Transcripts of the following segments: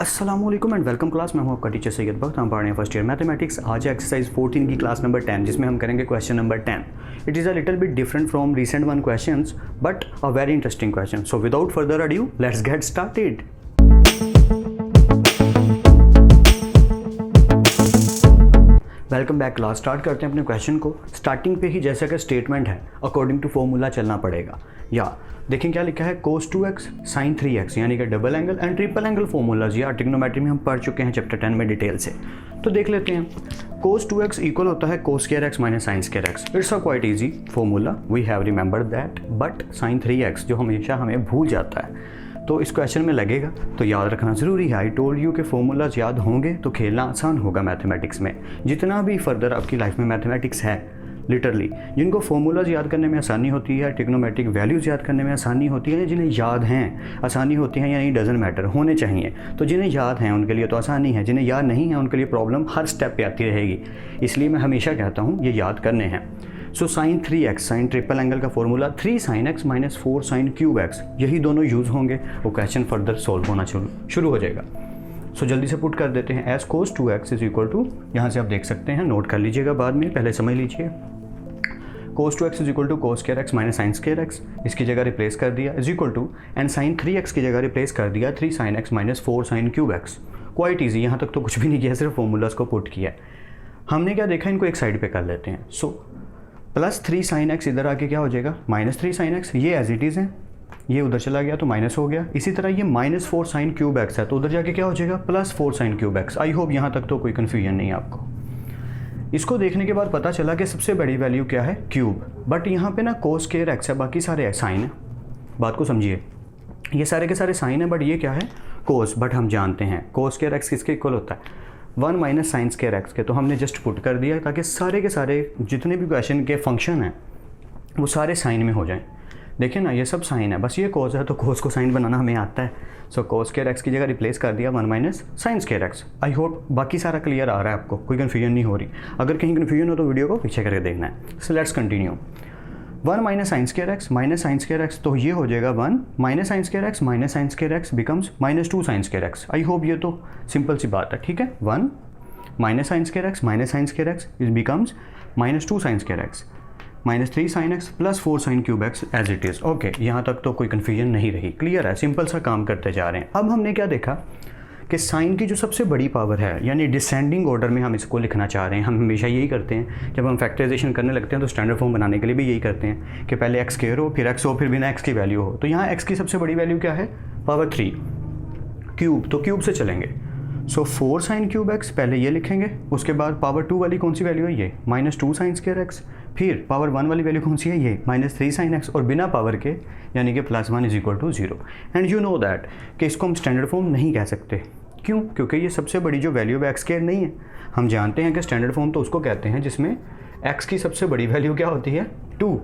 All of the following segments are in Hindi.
अस्सलामुअलैकुम एंड वेलकम क्लास। मैं हूं आपका टीचर सैयद बख्त। हम पढ़ रहे हैं फर्स्ट ईयर मैथमेटिक्स। आज है एक्सरसाइज 14 की क्लास नंबर 10, जिसमें हम करेंगे question number 10। It is a little bit different from recent one questions but a very interesting question. So without further adieu let's get started. Welcome back class. Start करते हैं अपने क्वेश्चन को। स्टार्टिंग पे ही जैसा कि स्टेटमेंट है अकॉर्डिंग टू फॉर्मूला चलना पड़ेगा। या देखें क्या लिखा है, cos 2x sin 3x, यानी कि double angle and triple angle formulas या ट्रिग्नोमेट्री में हम पढ़ चुके हैं चैप्टर 10 में डिटेल से। तो देख लेते हैं। cos 2x इक्वल होता है cos square x minus sin square x। It's a quite easy formula, we have remembered that, but sin 3x जो हमेशा हमें भूल जाता है तो इस क्वेश्चन में लगेगा, तो याद रखना ज़रूरी है। आई टोल्ड यू के फॉर्मूलाज याद होंगे तो खेलना आसान होगा मैथमेटिक्स में। जितना भी फर्दर आपकी लाइफ में मैथमेटिक्स है, लिटरली जिनको फॉर्मूलाज याद करने में आसानी होती है, ट्रिग्नोमेट्रिक वैल्यूज़ याद करने में आसानी होती है, जिन्हें याद हैं आसानी होती है, यानी डजंट मैटर, होने चाहिए। तो जिन्हें याद हैं उनके लिए तो आसानी है, जिन्हें याद नहीं है उनके लिए प्रॉब्लम हर स्टेप पे आती रहेगी। इसलिए मैं हमेशा कहता हूँ ये याद करने हैं। So sin 3x, sine triple angle का formula 3 sin x minus 4 sin cube x, यही दोनों यूज़ होंगे, वो क्वेश्चन फर्दर सॉल्व होना शुरू हो जाएगा। सो जल्दी से पुट कर देते हैं। As cos 2x is equal to, यहाँ से आप देख सकते हैं, नोट कर लीजिएगा बाद में, पहले समझ लीजिए। cos 2x is equal to cos square x minus sine square x, इसकी जगह रिप्लेस कर दिया, is equal to, and sin 3x की जगह रिप्लेस कर दिया 3 sin x minus 4 sin cube x। Quite easy, यहाँ तक तो कुछ भी नहीं किया, सिर्फ फॉर्मूलाज को पुट किया है। हमने क्या देखा, इनको एक साइड पे कर लेते हैं। सो प्लस 3 sin x इधर आके क्या हो जाएगा, माइनस 3 sin x, ये एज इट इज़ है, ये उधर चला गया तो माइनस हो गया। इसी तरह ये माइनस 4 sin क्यूब x है तो उधर जाके क्या हो जाएगा, plus 4 sin cube x। I hope यहाँ तक तो कोई कन्फ्यूजन नहीं है आपको। इसको देखने के बाद पता चला कि सबसे बड़ी वैल्यू क्या है, क्यूब, बट यहाँ पे ना cos स्क्वायर x है, बाकी सारे साइन है। बात को समझिए, ये सारे के सारे साइन है, बट ये क्या है, cos। बट हम जानते हैं cos स्क्वायर x किसके इक्वल होता है, 1 माइनस साइन स्क्वायर x के। तो हमने जस्ट पुट कर दिया ताकि सारे के सारे जितने भी क्वेश्चन के फंक्शन हैं वो सारे साइन में हो जाएं। देखिए ना, ये सब साइन है, बस ये cos है तो cos को साइन बनाना हमें आता है। सो cos स्क्वायर x की जगह रिप्लेस कर दिया 1 minus sine square x। I hope बाकी सारा क्लियर आ रहा है आपको, कोई कन्फ्यूजन नहीं हो रही। अगर कहीं कन्फ्यूजन हो तो वीडियो को पीछे करके देखना है। So let's continue. 1 minus sine square x minus sine square x, तो ये हो जाएगा 1 minus sine square x minus sine square x becomes minus 2 sine square x। I hope ये तो सिंपल सी बात है, ठीक है। 1 minus sine square x minus sine square x is becomes minus 2 sine square x minus 3 sine x plus 4 sine cube x as it is. Okay, यहाँ तक तो कोई कन्फ्यूजन नहीं रही, क्लियर है, सिंपल सा काम करते जा रहे हैं। अब हमने क्या देखा कि साइन की जो सबसे बड़ी पावर है, यानी डिसेंडिंग ऑर्डर में हम इसको लिखना चाह रहे हैं। हम हमेशा यही करते हैं, जब हम फैक्टराइजेशन करने लगते हैं तो स्टैंडर्ड फॉर्म बनाने के लिए भी यही करते हैं कि पहले x स्क्वायर हो, फिर x हो, फिर बिना x की वैल्यू हो। तो यहाँ x की सबसे बड़ी वैल्यू क्या है, पावर 3, क्यूब, तो क्यूब से चलेंगे। सो 4 साइन क्यूब x पहले ये लिखेंगे, उसके बाद पावर 2 वाली कौन सी वैल्यू है, ये माइनस 2 साइन स्क्वायर x, फिर पावर 1 वाली वैल्यू कौन सी है, ये माइनस 3 साइन x, और बिना पावर के यानी कि plus 1 is equal to 0। And you know that कि इसको हम स्टैंडर्ड फॉर्म नहीं कह सकते। क्यों? क्योंकि ये सबसे बड़ी जो वैल्यू है x स्क्वायर नहीं है। हम जानते हैं कि स्टैंडर्ड फॉर्म तो उसको कहते हैं जिसमें x की सबसे बड़ी वैल्यू क्या होती है, 2।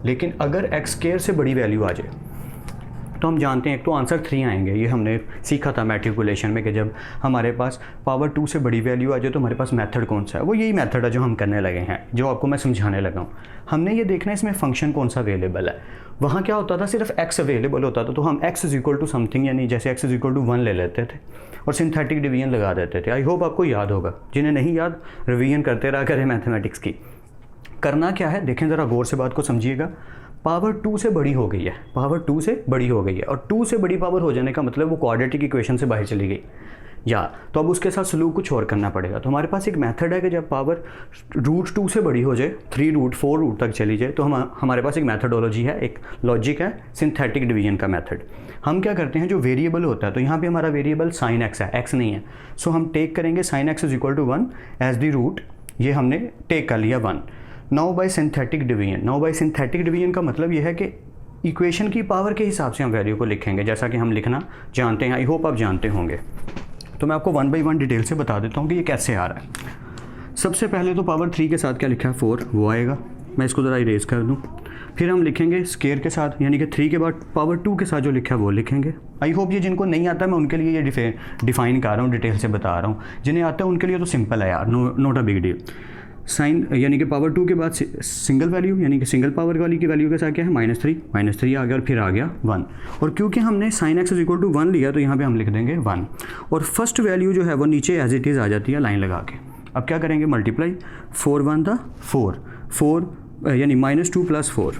लेकिन अगर x स्क्वायर से बड़ी वैल्यू आ जाए तो हम जानते हैं एक तो आंसर 3 आएंगे। ये हमने सीखा था मैट्रिकुलेशन में कि जब हमारे पास पावर 2 से बड़ी वैल्यू आ जाए तो हमारे पास मेथड कौन सा है, वो यही मेथड है जो हम करने लगे हैं, जो आपको मैं समझाने लगा हूँ। हमने ये देखना है इसमें फंक्शन कौन सा अवेलेबल है। वहाँ क्या होता था, सिर्फ x अवेलेबल होता था तो हम x is equal to something, यानी जैसे x इज इक्वल टू 1 ले लेते थे और सिंथेटिक डिवीजन लगा देते थे। आई होप आपको याद होगा, जिन्हें नहीं याद रिवीजन करते रहा करें मैथमेटिक्स की। करना क्या है, देखें ज़रा गौर से बात को समझिएगा। पावर 2 से बड़ी हो गई है, पावर 2 से बड़ी हो गई है, और 2 से बड़ी पावर हो जाने का मतलब वो क्वाड्रेटिक इक्वेशन से बाहर चली गई, या तो अब उसके साथ सलूक कुछ और करना पड़ेगा। तो हमारे पास एक मेथड है कि जब पावर √2 से बड़ी हो जाए, 3 रूट 4 रूट तक चली जाए, तो हमारे पास एक मैथडोलॉजी है, एक लॉजिक है, सिंथेटिक डिवीजन का मेथड। हम क्या करते हैं, जो वेरिएबल होता है, तो यहाँ पे हमारा वेरिएबल साइन x है, x नहीं है। सो हम टेक करेंगे sine x is equal to 1 as the root, ये हमने टेक कर लिया 1। Now by synthetic division, now by synthetic division का मतलब यह है कि इक्वेशन की पावर के हिसाब से हम वैल्यू को लिखेंगे, जैसा कि हम लिखना जानते हैं। आई होप आप जानते होंगे। तो मैं आपको 1 बाई 1 डिटेल से बता देता हूँ कि ये कैसे आ रहा है। सबसे पहले तो पावर 3 के साथ क्या लिखा है, 4, वो आएगा। मैं इसको ज़रा इरेज कर दूँ। फिर हम लिखेंगे स्क्वायर के साथ, यानी कि 3 के बाद पावर 2 के साथ जो लिखा है वो लिखेंगे। आई होप ये जिनको नहीं आता मैं उनके लिए ये डिफाइन कर रहा हूँ, डिटेल से बता रहा हूँ। जिन्हें आता है उनके लिए तो सिंपल है यार, not a big deal. Sine यानी कि पावर 2 के बाद सिंगल वैल्यू यानी कि सिंगल पावर वाली की वैल्यू के साथ क्या है -3 आ गया और फिर आ गया 1। और क्योंकि हमने साइन एक्स इक्वल टू 1 लिया तो यहाँ पे हम लिख देंगे 1 और फर्स्ट वैल्यू जो है वो नीचे एज इट इज़ आ जाती है लाइन लगा के। अब क्या करेंगे मल्टीप्लाई 4 1 था 4 यानी -2 + 4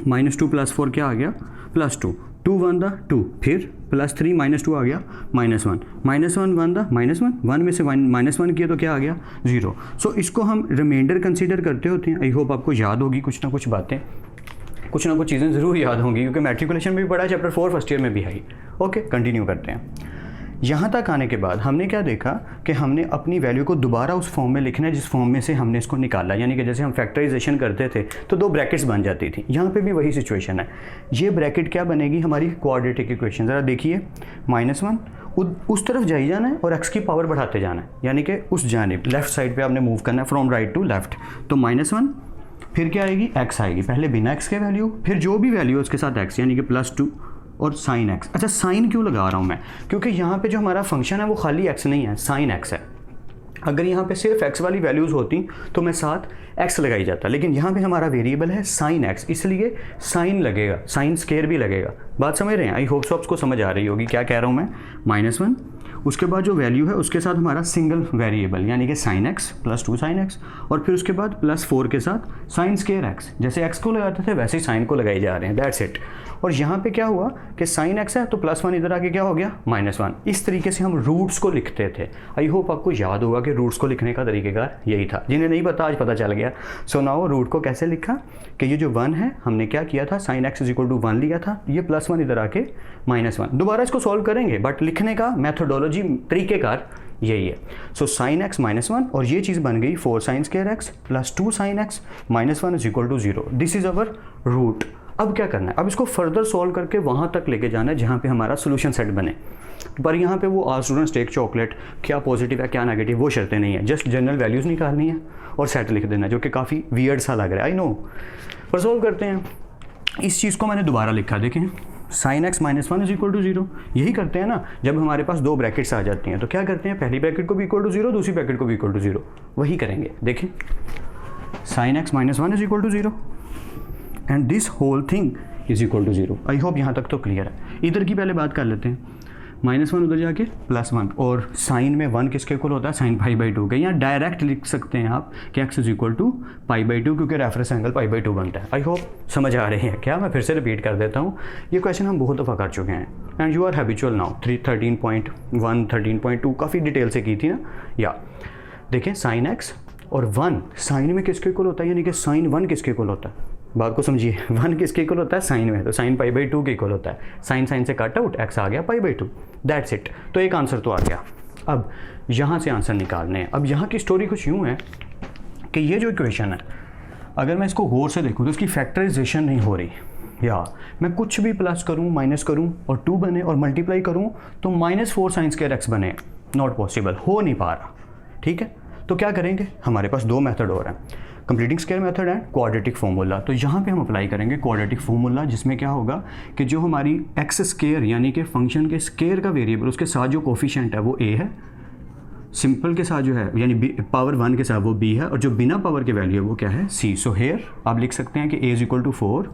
-2 + 4 क्या आ गया +2 2 1 था 2 फिर +3 -2 आ गया -1 -1 1 था -1 में से -1 किया तो क्या आ गया 0। सो इसको हम रिमाइंडर कंसीडर करते होते हैं। आई होप आपको याद होगी कुछ ना कुछ बातें, कुछ ना कुछ चीज़ें ज़रूर याद होंगी क्योंकि मैट्रिकुलेशन में भी पढ़ा, चैप्टर 4 फर्स्ट ईयर में भी आई। ओके कंटिन्यू करते हैं। यहाँ तक आने के बाद हमने क्या देखा कि हमने अपनी वैल्यू को दोबारा उस फॉर्म में लिखना है जिस फॉर्म में से हमने इसको निकाला, यानी कि जैसे हम फैक्टराइजेशन करते थे तो 2 ब्रैकेट्स बन जाती थी। यहाँ पे भी वही सिचुएशन है। ये ब्रैकेट क्या बनेगी हमारी क्वाड्रेटिक इक्वेशन। ज़रा देखिए -1 उस तरफ जाई जाना है और x की पावर बढ़ाते जाना है, यानी कि उस जानिब लेफ्ट साइड पे आपने मूव करना है फ्रॉम राइट टू लेफ्ट। तो -1 फिर क्या आएगी x आएगी, पहले बिना x के वैल्यू फिर जो भी वैल्यू है उसके साथ x यानी कि +2 और साइन एक्स। अच्छा साइन क्यों लगा रहा हूँ मैं, क्योंकि यहाँ पे जो हमारा फंक्शन है वो खाली x नहीं है, साइन x है। अगर यहाँ पे सिर्फ x वाली वैल्यूज़ होती तो मैं साथ x लगाई जाता, लेकिन यहाँ पे हमारा वेरिएबल है साइन x, इसलिए साइन लगेगा, साइन स्केयर भी लगेगा। बात समझ रहे हैं? आई होप सो आपको समझ आ रही होगी क्या कह रहा हूँ मैं। -1 उसके बाद जो वैल्यू है उसके साथ हमारा सिंगल वेरिएबल यानी कि साइन x +2 साइन x और फिर उसके बाद +4 के साथ साइन स्केयर x। जैसे x को लगाते थे वैसे ही साइन को लगाए जा रहे हैं, दैट्स इट। और यहाँ पे क्या हुआ कि साइन x है तो +1 इधर आके क्या हो गया -1। इस तरीके से हम रूट्स को लिखते थे। आई होप आपको याद होगा कि रूट्स को लिखने का तरीकेकार यही था। जिन्हें नहीं पता आज पता चल गया। सो नाउ रूट को कैसे लिखा कि ये जो 1 है हमने क्या किया था, साइन x इक्वल टू 1 लिया था, ये +1 इधर आके -1। दोबारा इसको सॉल्व करेंगे बट लिखने का मैथोडोलॉजी तरीकेकार यही है। सो साइन x -1 और ये चीज़ बन गई 4 sine square x +2 sine x -1 is equal to 0। This is our root. अब क्या करना है, अब इसको फर्दर सॉल्व करके वहाँ तक लेके जाना है जहाँ पे हमारा सोल्यूशन सेट बने। पर यहाँ पे वो आल स्टूडेंट्स टेक चॉकलेट क्या पॉजिटिव है क्या नेगेटिव वो शर्तें नहीं है, जस्ट जनरल वैल्यूज़ निकालनी है और सेट लिख देना, जो कि काफ़ी वियर्ड सा लग रहा है आई नो। पर सॉल्व करते हैं। इस चीज़ को मैंने दोबारा लिखा, देखें sine x -1 is equal to 0। यही करते हैं ना जब हमारे पास 2 ब्रैकेट्स आ जाती हैं तो क्या करते हैं, पहली ब्रैकेट को भी इक्वल टू 0 दूसरी ब्रैकेट को भी इक्वल टू 0, वही करेंगे। देखें sine x -1 is equal to 0 and this whole thing is equal to 0। I hope यहाँ तक तो क्लियर है। इधर की पहले बात कर लेते हैं। -1 उधर जाके +1 और साइन में 1 किसके इक्वल होता है, साइन π/2 के। यहाँ डायरेक्ट लिख सकते हैं आप कि x इज इक्वल टू π/2 क्योंकि रेफरेंस एंगल π/2 बनता है। आई होप समझ आ रही है क्या, मैं फिर से रिपीट कर देता हूँ। ये क्वेश्चन हम बहुत दफ़ा कर चुके हैं and you are habitual now. 13.1 13.2 काफ़ी डिटेल से की थी ना। या देखें साइन x और 1 साइन में किसके इक्वल होता है, यानी कि साइन 1 किसके इक्वल होता है, बात को समझिए। 1 किसके इक्वल होता है, साइन में, तो साइन π/2 के इक्वल होता है। साइन साइन से कट आउट, x आ गया π/2, दैट्स इट। तो एक आंसर तो आ गया। अब यहाँ से आंसर निकालने हैं। अब यहाँ की स्टोरी कुछ यूँ है कि ये जो इक्वेशन है अगर मैं इसको गौर से देखूँ तो इसकी फैक्टराइजेशन नहीं हो रही। या मैं कुछ भी प्लस करूँ माइनस करूँ और 2 बने और मल्टीप्लाई करूँ तो -4 साइन स्क्वायर x बने, नॉट पॉसिबल, हो नहीं पा रहा। ठीक है, तो क्या करेंगे, हमारे पास 2 मेथड और हैं, completing square method and quadratic formula. तो यहाँ पे हम अप्लाई करेंगे क्वाड्रेटिक फॉर्मूला, जिसमें क्या होगा कि जो हमारी एक्स स्क्वायर यानी कि फंक्शन के स्क्वायर का वेरिएबल उसके साथ जो कोफिशिएंट है वो a है, सिंपल के साथ जो है यानी पावर 1 के साथ वो b है और जो बिना पावर के वैल्यू है वो क्या है c। सो हेयर आप लिख सकते हैं कि a is equal to 4,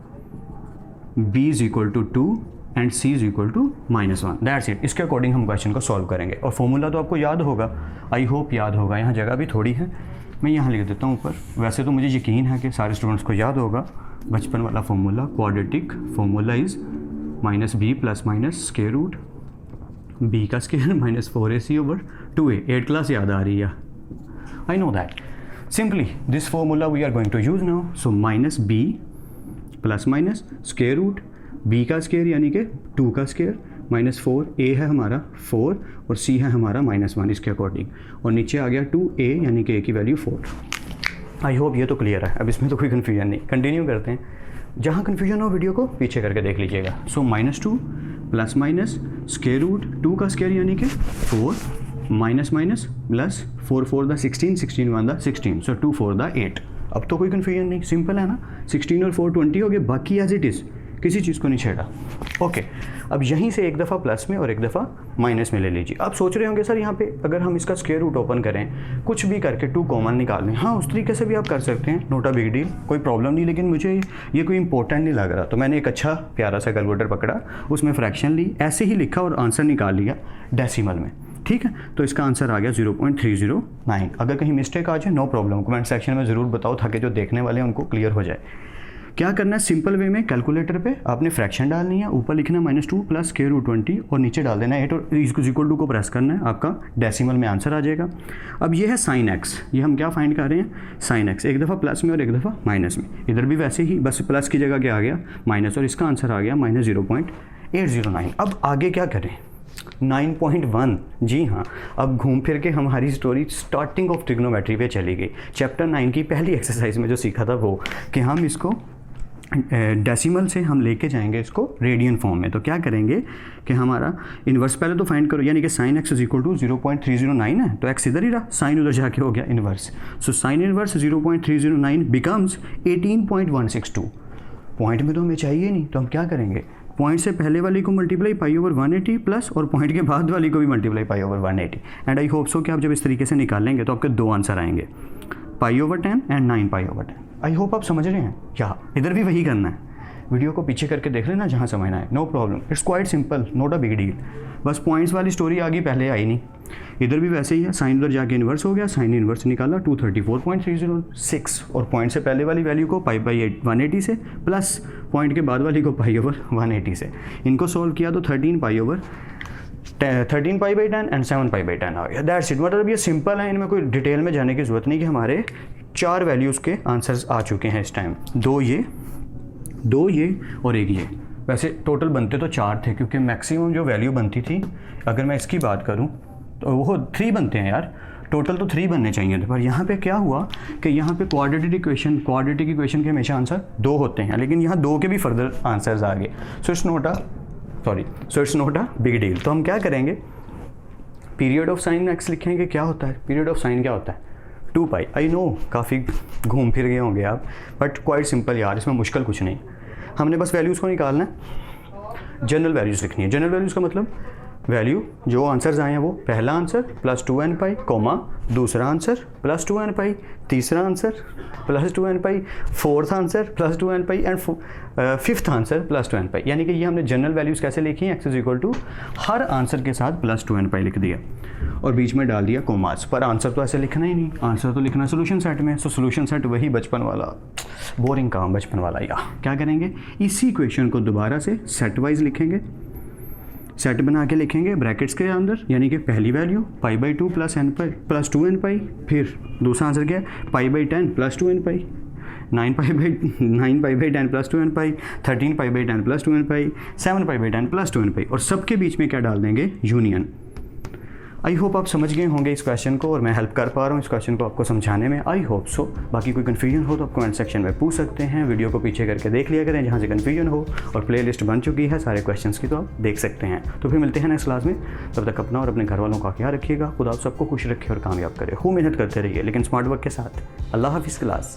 b is equal to 2 and c is equal to -1। That's it. इसके अकॉर्डिंग हम क्वेश्चन को सॉल्व करेंगे और फॉर्मूला तो आपको याद होगा, आई होप याद होगा। यहाँ जगह भी थोड़ी है, मैं यहाँ लिख देता हूँ ऊपर। वैसे तो मुझे यकीन है कि सारे स्टूडेंट्स को याद होगा बचपन वाला formula. Quadratic formula is -b ± square root b का स्क्वायर -4ac/2a। 8 क्लास याद आ रही है, I know that. Simply this formula we are going to use now. So -b ± square root b का स्क्वायर यानी कि 2 का स्क्वायर -4, a है हमारा 4 और c है हमारा -1 इसके अकॉर्डिंग, और नीचे आ गया 2a यानी कि a की वैल्यू 4। आई होप ये तो क्लियर है, अब इसमें तो कोई कन्फ्यूजन नहीं। कंटिन्यू करते हैं। जहाँ कन्फ्यूजन हो वीडियो को पीछे करके देख लीजिएगा। सो -2 ± स्क्वायर रूट 2 का स्क्वायर यानी कि 4 minus plus 4 4 the 16 16 1 the 16 so 2 4 the 8। अब तो कोई कन्फ्यूजन नहीं, सिंपल है ना। 16 और 4 20 हो गए, बाकी एज इट इज़ किसी चीज़ को नहीं छेड़ा। ओके, अब यहीं से एक दफ़ा प्लस में और एक दफ़ा माइनस में ले लीजिए। आप सोच रहे होंगे सर यहाँ पे अगर हम इसका स्क्वायर रूट ओपन करें, कुछ भी करके 2 कॉमन निकाल लें, हाँ उस तरीके से भी आप कर सकते हैं, नोट अ बिग डील, कोई प्रॉब्लम नहीं। लेकिन मुझे ये कोई इंपॉर्टेंट नहीं लग रहा, तो मैंने एक अच्छा प्यारा सा कैलकुलेटर पकड़ा, उसमें फ्रैक्शन ली, ऐसे ही लिखा और आंसर निकाल लिया डेसिमल में। ठीक है, तो इसका आंसर आ गया 0.309। अगर कहीं मिस्टेक आ जाए नो प्रॉब्लम, कमेंट सेक्शन में ज़रूर बताओ ताकि जो देखने वाले हैं उनको क्लियर हो जाए। क्या करना है, सिंपल वे में कैलकुलेटर पे आपने फ्रैक्शन डालनी है, ऊपर लिखना है -2 प्लस स्क्वायर रूट 20 और नीचे डाल देना है 8 और इक्वल टू को प्रेस करना है, आपका डेसिमल में आंसर आ जाएगा। अब ये है साइन एक्स, ये हम क्या फाइंड कर रहे हैं, साइन एक्स, एक दफ़ा प्लस में और एक दफ़ा माइनस में। इधर भी वैसे ही, बस प्लस की जगह क्या आ गया माइनस, और इसका आंसर आ गया -0.809। अब आगे क्या करें, 9.1, जी हाँ, अब घूम फिर के हमारी स्टोरी स्टार्टिंग ऑफ ट्रिग्नोमेट्री पे चली गई। चैप्टर 9 की पहली एक्सरसाइज में जो सीखा था वो कि हम इसको डेसिमल से हम लेके जाएंगे इसको रेडियन फॉर्म में। तो क्या करेंगे कि हमारा इन्वर्स पहले तो फाइंड करो, यानी कि sine x is equal to 0.309 है, तो एक्स इधर ही रहा, साइन उधर जाके हो गया inverse. So sine inverse 0.309 becomes 18.162। Point में तो हमें चाहिए नहीं, तो हम क्या करेंगे, पॉइंट से पहले वाली को मल्टीप्लाई पाई ओवर 180 प्लस और पॉइंट के बाद वाली को भी multiply pi over 180। And I hope so कि आप जब इस तरीके से निकालेंगे तो आपके 2 आंसर आएंगे, π/10 एंड 9π/10। आई होप आप समझ रहे हैं, क्या इधर भी वही करना है। वीडियो को पीछे करके देख लेना जहाँ समझना है, no problem, it's quite simple, not a big deal. बस पॉइंट्स वाली स्टोरी आ गई, पहले आई नहीं। इधर भी वैसे ही है, साइन उधर जाके इन्वर्स हो गया, साइन इन्वर्स निकाला 234.306 और पॉइंट से पहले वाली वैल्यू को π/180 से प्लस पॉइंट के बाद वाली को π/180 से, इनको सोल्व किया तो 13π/10 एंड 7π/10 आ गया। That's it. मतलब ये सिंपल है, इनमें कोई डिटेल में जाने की ज़रूरत नहीं कि हमारे 4 वैल्यूज़ के आंसर्स आ चुके हैं इस टाइम, 2 ये और एक ये। वैसे टोटल बनते तो 4 थे, क्योंकि मैक्सिमम जो वैल्यू बनती थी, अगर मैं इसकी बात करूं तो वो 3 बनते हैं यार, टोटल तो 3 बनने चाहिए थे। पर यहाँ पे क्या हुआ कि यहाँ पे क्वाड्रेटिक इक्वेशन के हमेशा आंसर 2 होते हैं, लेकिन यहाँ 2 के भी फर्दर आंसर्स आ गए। So it's not a big deal. तो हम क्या करेंगे, पीरियड ऑफ साइन एक्स लिखेंगे। क्या होता है पीरियड ऑफ साइन, क्या होता है 2π। आई नो काफ़ी घूम फिर गए होंगे आप, बट क्वाइट सिंपल यार, इसमें मुश्किल कुछ नहीं। हमने बस वैल्यूज़ को निकालना है, जनरल वैल्यूज़ लिखनी है। जनरल वैल्यूज़ का मतलब वैल्यू जो आंसर्स आए हैं वो, पहला आंसर +2nπ, कॉमा दूसरा आंसर +2nπ, तीसरा answer +2nπ, fourth answer +2nπ and fifth answer +2nπ। यानी कि ये हमने जनरल वैल्यूज़ कैसे लिखी हैं, x इज इक्वल टू हर आंसर के साथ +2nπ लिख दिया और बीच में डाल दिया कोमास। पर आंसर तो ऐसे लिखना ही नहीं, आंसर तो लिखना सोल्यूशन सेट में। सो सोल्यूशन सेट वही बचपन वाला बोरिंग काम, बचपन वाला। या क्या करेंगे, इसी इक्वेशन को दोबारा से सेट वाइज लिखेंगे, सेट बना के लिखेंगे ब्रैकेट्स के अंदर, यानी कि पहली वैल्यू π/2 +2nπ, फिर दूसरा आंसर क्या है π/10 +2nπ, 9π/10 +2nπ, 13π/10 +2nπ, 7π/10 +2nπ, और सबके बीच में क्या डाल देंगे, यूनियन। आई होप आप समझ गए होंगे इस क्वेश्चन को, और मैं हेल्प कर पा रहा हूँ इस क्वेश्चन को आपको समझाने में, आई होप सो। बाकी कोई कन्फ्यूजन हो तो आप कमेंट सेक्शन में पूछ सकते हैं, वीडियो को पीछे करके देख लिया करें जहाँ से कन्फ्यूजन हो, और प्लेलिस्ट बन चुकी है सारे क्वेश्चंस की, तो आप देख सकते हैं। तो फिर मिलते हैं नेक्स्ट क्लास में, तब तक अपना और अपने घर वालों का ख्याल रखिएगा, खुदा आप सबको खुश रखे और कामयाब करे। खूब मेहनत करते रहिए लेकिन स्मार्ट वर्क के साथ। अल्लाह हाफिज़ क्लास।